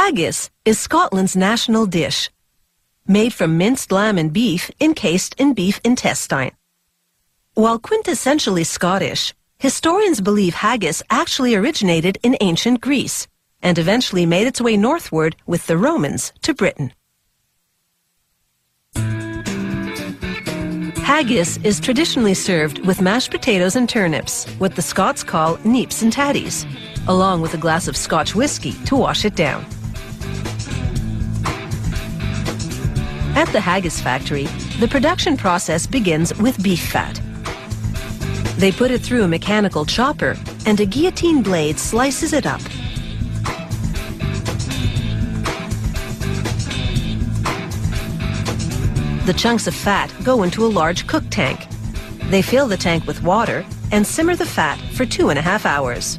Haggis is Scotland's national dish, made from minced lamb and beef encased in beef intestine. While quintessentially Scottish, historians believe haggis actually originated in ancient Greece and eventually made its way northward with the Romans to Britain. Haggis is traditionally served with mashed potatoes and turnips, what the Scots call neeps and tatties, along with a glass of Scotch whiskey to wash it down. At the haggis factory, the production process begins with beef fat. They put it through a mechanical chopper, and a guillotine blade slices it up. The chunks of fat go into a large cook tank. They fill the tank with water and simmer the fat for 2.5 hours.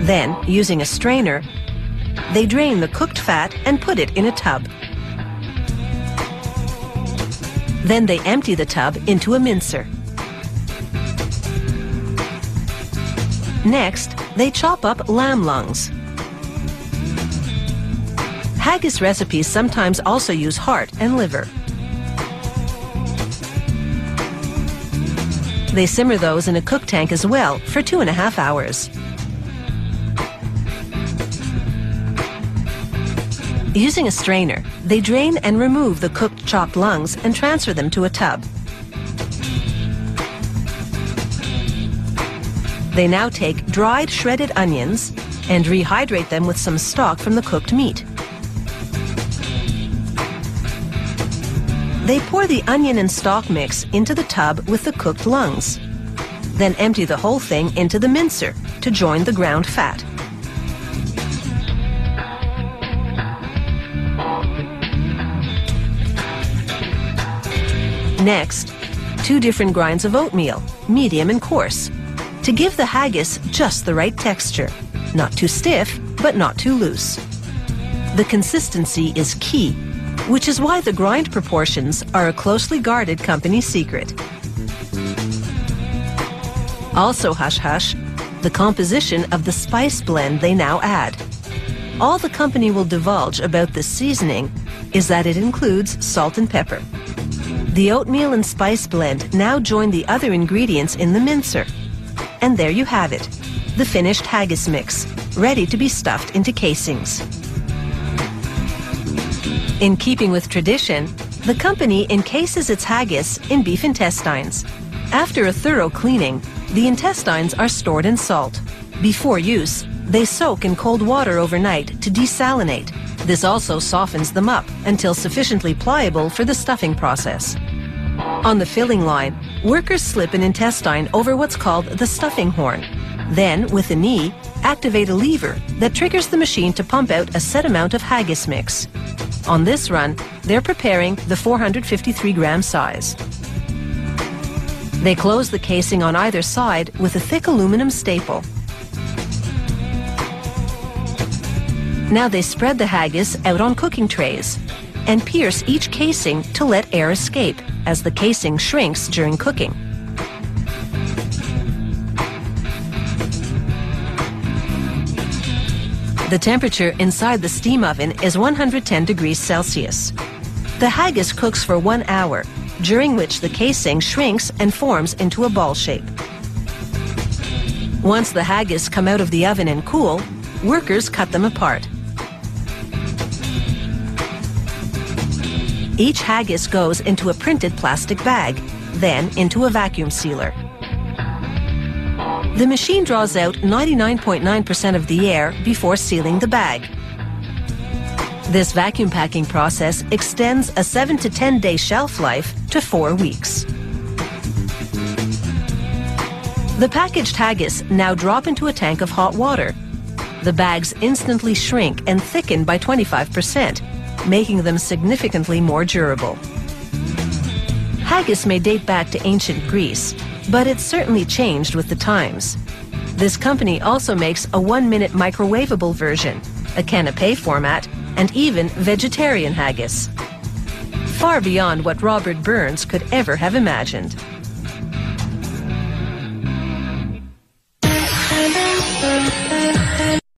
Then, using a strainer, they drain the cooked fat and put it in a tub. Then they empty the tub into a mincer. Next, they chop up lamb lungs. Haggis recipes sometimes also use heart and liver. They simmer those in a cook tank as well for 2.5 hours. Using a strainer, they drain and remove the cooked chopped lungs and transfer them to a tub. They now take dried shredded onions and rehydrate them with some stock from the cooked meat. They pour the onion and stock mix into the tub with the cooked lungs, then empty the whole thing into the mincer to join the ground fat. Next, 2 different grinds of oatmeal, medium and coarse, to give the haggis just the right texture, not too stiff, but not too loose. The consistency is key, which is why the grind proportions are a closely guarded company secret. Also hush-hush, the composition of the spice blend they now add. All the company will divulge about this seasoning is that it includes salt and pepper. The oatmeal and spice blend now join the other ingredients in the mincer. And there you have it, the finished haggis mix, ready to be stuffed into casings. In keeping with tradition, the company encases its haggis in beef intestines. After a thorough cleaning, the intestines are stored in salt. Before use, they soak in cold water overnight to desalinate. This also softens them up until sufficiently pliable for the stuffing process. On the filling line, workers slip an intestine over what's called the stuffing horn. Then, with a knee, activate a lever that triggers the machine to pump out a set amount of haggis mix. On this run, they're preparing the 453-gram size. They close the casing on either side with a thick aluminum staple. Now they spread the haggis out on cooking trays and pierce each casing to let air escape as the casing shrinks during cooking. The temperature inside the steam oven is 110 degrees Celsius. The haggis cooks for 1 hour, during which the casing shrinks and forms into a ball shape. Once the haggis come out of the oven and cool, workers cut them apart. Each haggis goes into a printed plastic bag, then into a vacuum sealer. The machine draws out 99.9% of the air before sealing the bag. This vacuum packing process extends a 7 to 10 day shelf life to 4 weeks. The packaged haggis now drop into a tank of hot water. The bags instantly shrink and thicken by 25%, making them significantly more durable. Haggis may date back to ancient Greece, but it's certainly changed with the times. This company also makes a 1-minute microwavable version, a canapé format, and even vegetarian haggis. Far beyond what Robert Burns could ever have imagined.